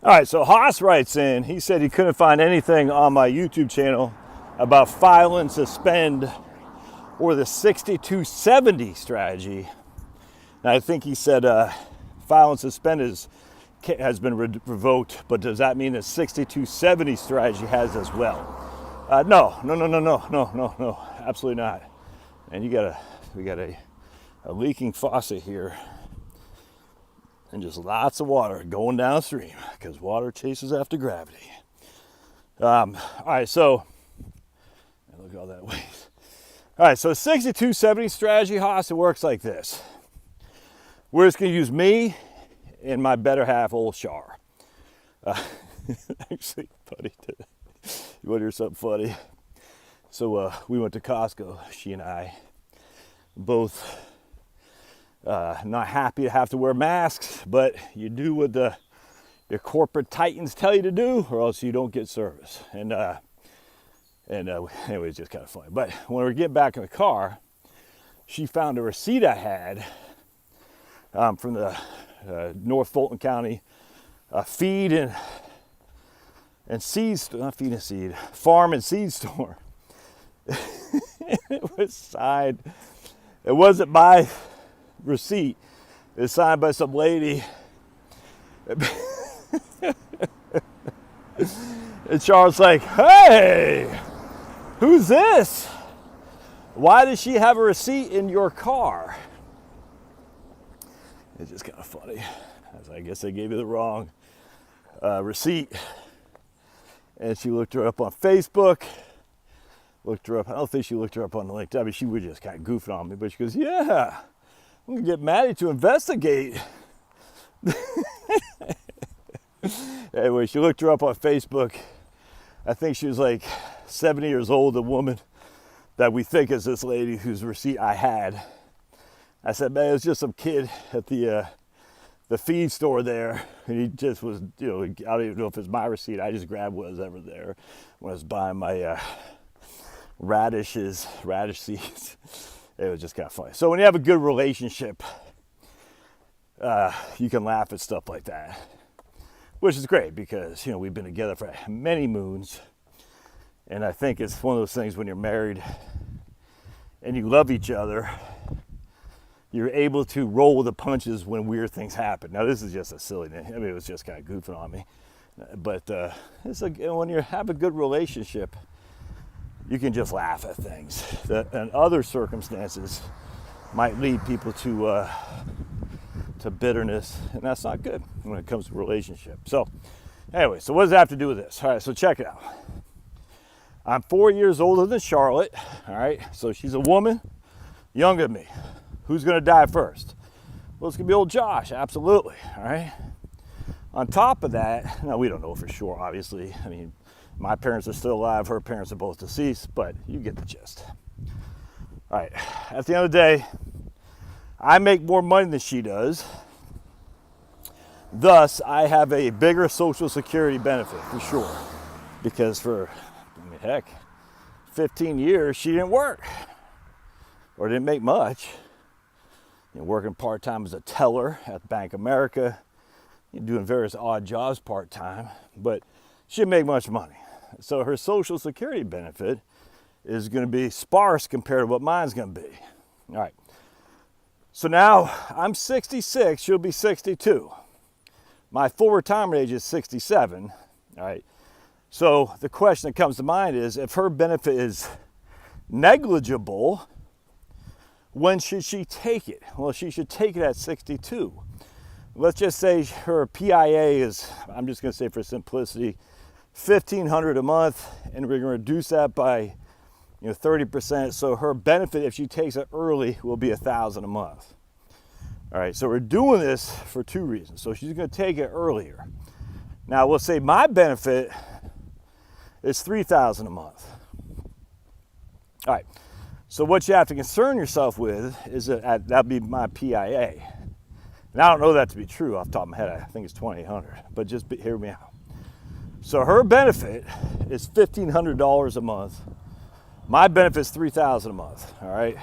All right, so Haas writes in, he said he couldn't find anything on my YouTube channel about file and suspend or the 6270 strategy. And I think he said file and suspend has been revoked, but does that mean the 6270 strategy has as well? No, absolutely not. And we got a leaking faucet here. And just lots of water going downstream because water chases after gravity. All right, so look at all that waste. All right, so 6270 strategy, Haas, it works like this. We're just going to use me and my better half, old Shar. Actually, funny. You want to hear something funny? So we went to Costco, she and I, both not happy to have to wear masks, but you do what your corporate titans tell you to do, or else you don't get service. And anyway, it's just kind of funny. But when we get back in the car, she found a receipt I had from the North Fulton County feed and seed store, not feed and seed, farm and seed store. It was signed. It wasn't my receipt. It's signed by some lady. And Charles like, hey, who's this? Why does she have a receipt in your car? It's just kind of funny. I guess they gave you the wrong receipt. And she looked her up on Facebook. Looked her up. I don't think she looked her up on LinkedIn. I mean, she was just kind of goofing on me. But she goes, yeah, I'm going to get Maddie to investigate. Anyway, she looked her up on Facebook. I think she was like 70 years old, a woman that we think is this lady whose receipt I had. I said, man, it was just some kid at the feed store there. And he just was, I don't even know if it's my receipt. I just grabbed what was ever there when I was buying my radish seeds. It was just kind of funny. So when you have a good relationship, you can laugh at stuff like that, which is great because, we've been together for many moons. And I think it's one of those things when you're married and you love each other, you're able to roll with the punches when weird things happen. Now, this is just a silly thing. I mean, it was just kind of goofing on me. But it's like, when you have a good relationship, you can just laugh at things that in other circumstances might lead people to bitterness, and that's not good when it comes to relationship. So anyway, so what does that have to do with this? All right, so check it out. I'm 4 years older than Charlotte. All right, so she's a woman younger than me. Who's going to die first? Well, it's going to be old Josh, absolutely. All right. On top of that, now we don't know for sure, obviously. I mean, my parents are still alive, her parents are both deceased, but you get the gist. All right, at the end of the day, I make more money than she does. Thus, I have a bigger Social Security benefit for sure. Because for, 15 years, she didn't work or didn't make much. Working part-time as a teller at Bank of America, doing various odd jobs part-time, but she didn't make much money. So her Social Security benefit is going to be sparse compared to what mine's going to be. All right. So now I'm 66, she'll be 62. My full retirement age is 67. All right. So the question that comes to mind is, if her benefit is negligible, when should she take it? Well, she should take it at 62. Let's just say her PIA is, I'm just going to say for simplicity, $1,500 a month, and we're going to reduce that by 30%. So her benefit, if she takes it early, will be $1,000 a month. All right, so we're doing this for two reasons. So she's going to take it earlier. Now we'll say my benefit is $3,000 a month. All right. So what you have to concern yourself with is that'll be my PIA. And I don't know that to be true off the top of my head. I think it's $2,800, but just hear me out. So her benefit is $1,500 a month. My benefit is $3,000 a month, all right?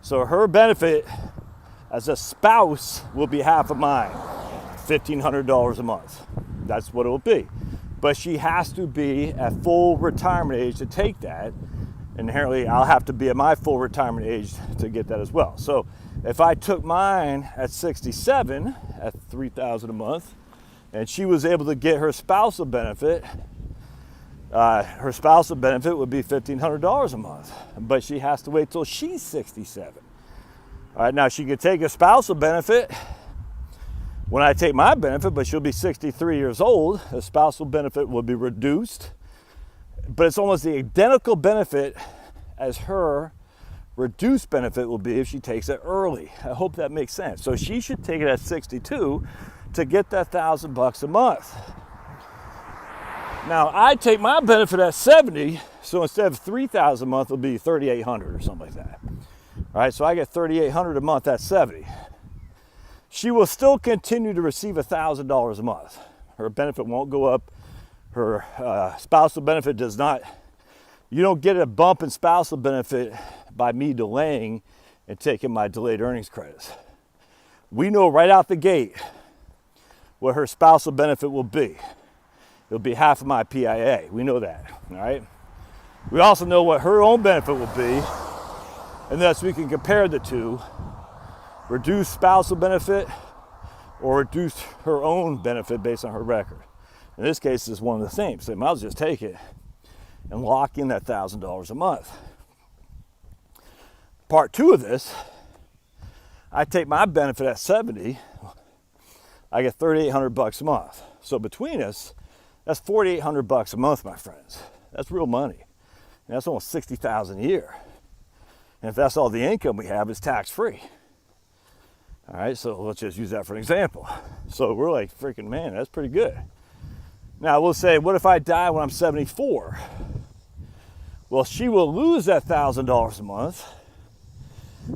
So her benefit as a spouse will be half of mine, $1,500 a month. That's what it will be. But she has to be at full retirement age to take that. Inherently, I'll have to be at my full retirement age to get that as well. So if I took mine at 67 at $3,000 a month, and she was able to get her spousal benefit would be $1,500 a month, but she has to wait till she's 67. All right, now she could take a spousal benefit when I take my benefit, but she'll be 63 years old. The spousal benefit will be reduced, but it's almost the identical benefit as her reduced benefit will be if she takes it early. I hope that makes sense. So she should take it at 62 to get that $1,000 a month. Now I take my benefit at 70, so instead of $3,000 a month, it'll be $3,800 or something like that. All right, so I get $3,800 a month at 70. She will still continue to receive $1,000 a month. Her benefit won't go up. Her spousal benefit does not. You don't get a bump in spousal benefit by me delaying and taking my delayed earnings credits. We know right out the gate what her spousal benefit will be. It'll be half of my PIA. We know that, all right? We also know what her own benefit will be, and thus we can compare the two. Reduce spousal benefit or reduce her own benefit based on her record. In this case, it's one and the same. So you might as well just take it and lock in that $1,000 a month. Part two of this, I take my benefit at 70, I get $3,800 a month. So between us, that's $4,800 a month, my friends. That's real money. And that's almost $60,000 a year. And if that's all the income we have, it's tax-free. All right, so let's just use that for an example. So we're like, freaking man, that's pretty good. Now we'll say, what if I die when I'm 74? Well, she will lose that $1,000 a month,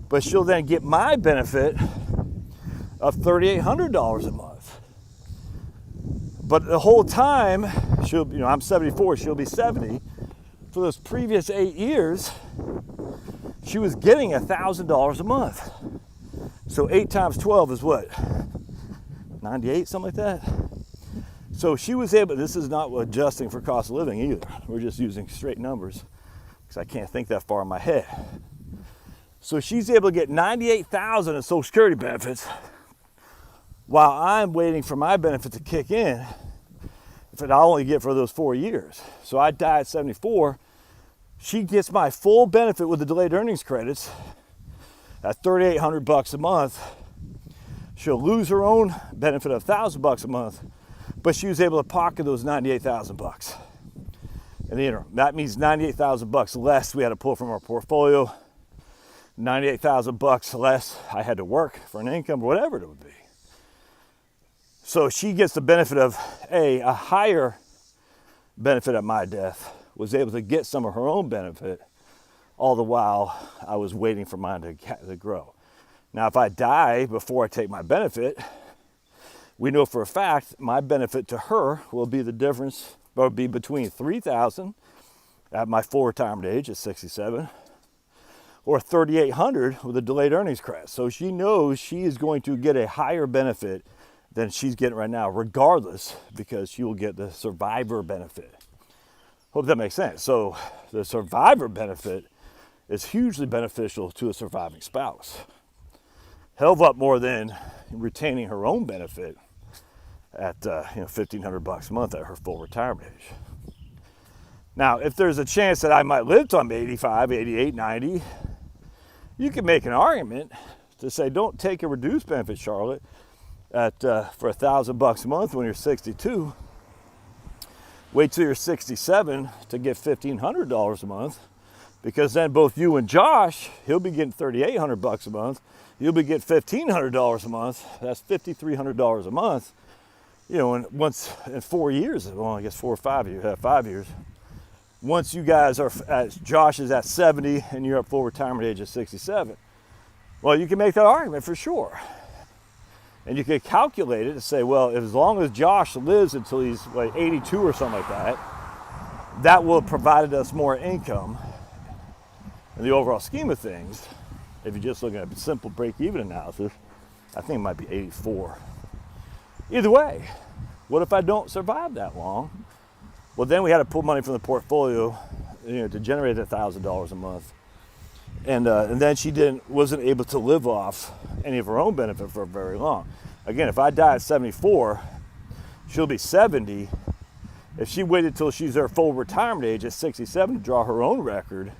but she'll then get my benefit of $3,800 a month. But the whole time, I'm 74, she'll be 70. For those previous 8 years, she was getting $1,000 a month. So 8 times 12 is what? 98, something like that? So she was able, this is not adjusting for cost of living either. We're just using straight numbers because I can't think that far in my head. So she's able to get $98,000 in Social Security benefits while I'm waiting for my benefit to kick in that I'll only get for those 4 years. So I die at 74. She gets my full benefit with the delayed earnings credits at $3,800 a month. She'll lose her own benefit of $1,000 a month, but she was able to pocket those $98,000 in the interim. That means $98,000 less we had to pull from our portfolio, $98,000 less I had to work for an income or whatever it would be. So she gets the benefit of a higher benefit at my death, was able to get some of her own benefit all the while I was waiting for mine to grow. Now, if I die before I take my benefit, we know for a fact my benefit to her will be the difference, will be between $3,000 at my full retirement age at 67, or $3,800 with a delayed earnings credit. So she knows she is going to get a higher benefit than she's getting right now, regardless, because she will get the survivor benefit. Hope that makes sense. So the survivor benefit is hugely beneficial to a surviving spouse. Hell of a lot more than retaining her own benefit at $1,500 a month at her full retirement age. Now, if there's a chance that I might live till I'm 85, 88, 90, you can make an argument to say, don't take a reduced benefit, Charlotte, for $1,000 a month when you're 62. Wait till you're 67 to get $1,500 a month, because then both you and Josh, he'll be getting $3,800 a month. You'll be getting $1,500 a month. That's $5,300 a month. And once in 4 years, well, I guess 4 or 5 years, 5 years. Once you guys are, Josh is at 70 and you're at full retirement age at 67. Well, you can make that argument for sure. And you could calculate it to say, well, as long as Josh lives until he's like 82 or something like that, that will have provided us more income in the overall scheme of things. If you're just looking at a simple break-even analysis, I think it might be 84. Either way, What if I don't survive that long? Well, then we had to pull money from the portfolio, to generate $1,000 a month. And then she wasn't able to live off any of her own benefit for very long. Again, if I die at 74, she'll be 70. If she waited till she's her full retirement age at 67 to draw her own record,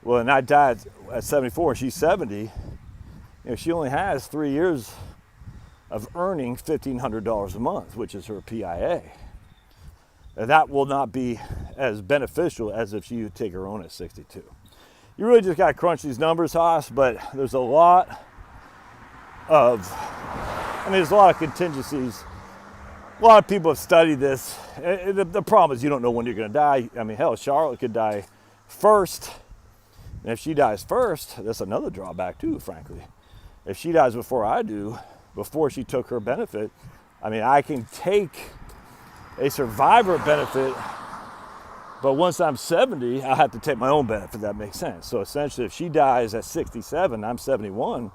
well, and I died at 74 and she's 70, she only has 3 years of earning $1,500 a month, which is her PIA. And that will not be as beneficial as if she would take her own at 62. You really just got to crunch these numbers, Haas, but there's a lot of contingencies. A lot of people have studied this. The problem is you don't know when you're going to die. I mean, hell, Charlotte could die first. And if she dies first, that's another drawback too, frankly. If she dies before I do, before she took her benefit, I mean, I can take a survivor benefit, but once I'm 70, I have to take my own benefit. That makes sense. So essentially, if she dies at 67, I'm 71,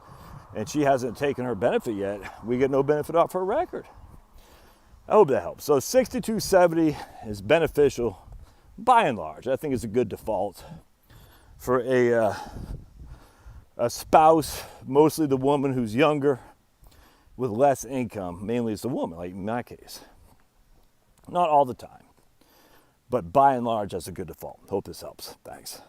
and she hasn't taken her benefit yet, we get no benefit off her record. I hope that helps. So 6270 is beneficial by and large. I think it's a good default for a spouse, mostly the woman who's younger, with less income. Mainly it's the woman, like in my case. Not all the time, but by and large, that's a good default. Hope this helps. Thanks.